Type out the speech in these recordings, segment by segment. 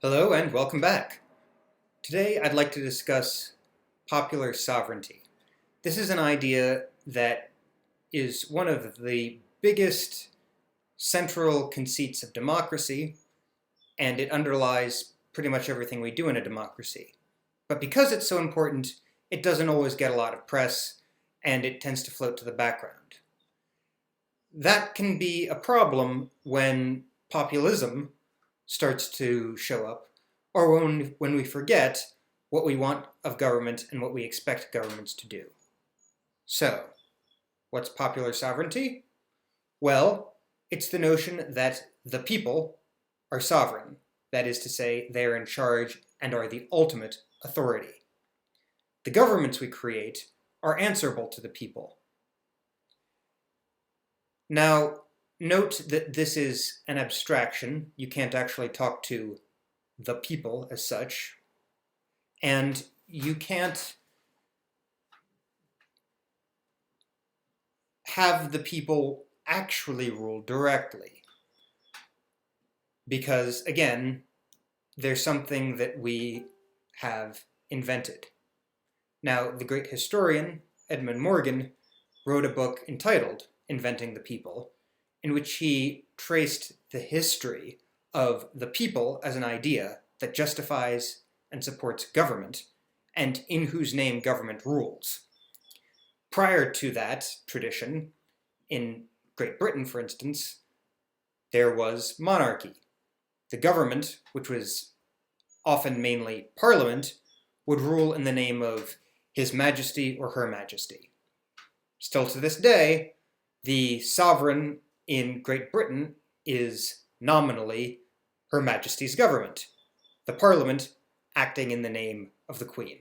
Hello and welcome back. Today I'd like to discuss popular sovereignty. This is an idea that is one of the biggest central conceits of democracy, and it underlies pretty much everything we do in a democracy. But because it's so important, it doesn't always get a lot of press, and it tends to float to the background. That can be a problem when populism starts to show up, or when we forget what we want of government and what we expect governments to do. So, what's popular sovereignty? Well, it's the notion that the people are sovereign. That is to say, they're in charge and are the ultimate authority. The governments we create are answerable to the people. Now, note that this is an abstraction. You can't actually talk to the people as such, and you can't have the people actually rule directly, because, again, there's something that we have invented. Now, the great historian, Edmund Morgan, wrote a book entitled Inventing the People, in which he traced the history of the people as an idea that justifies and supports government, and in whose name government rules. Prior to that tradition, in Great Britain, for instance, there was monarchy. The government, which was often mainly Parliament, would rule in the name of His Majesty or Her Majesty. Still to this day, the sovereign in Great Britain is nominally Her Majesty's government, the Parliament acting in the name of the Queen.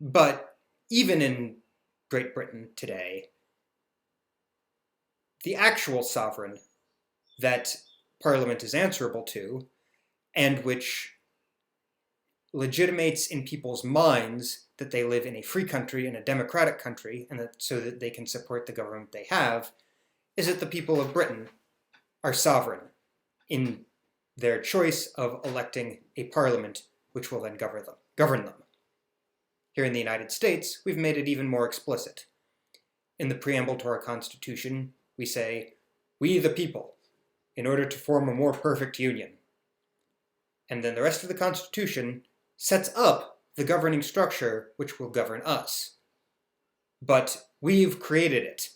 But even in Great Britain today, the actual sovereign that Parliament is answerable to, and which legitimates in people's minds that they live in a free country, in a democratic country, and so that they can support the government they have, is that the people of Britain are sovereign in their choice of electing a parliament which will then govern them. Here in the United States, we've made it even more explicit. In the preamble to our Constitution, we say, "We the people, in order to form a more perfect union." And then the rest of the Constitution sets up the governing structure which will govern us. But we've created it,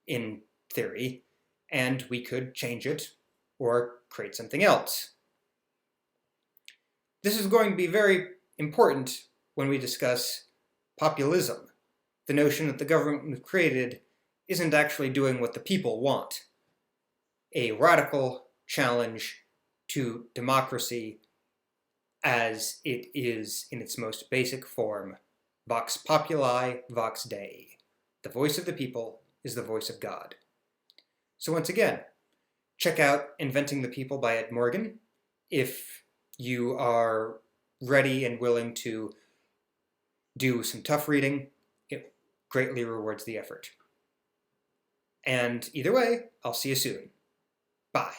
in theory, and we could change it or create something else. This is going to be very important when we discuss populism, the notion that the government we've created isn't actually doing what the people want. A radical challenge to democracy as it is in its most basic form, vox populi, vox Dei. The voice of the people is the voice of God. So once again, check out Inventing the People by Ed Morgan if you are ready and willing to do some tough reading. It greatly rewards the effort. And either way, I'll see you soon. Bye.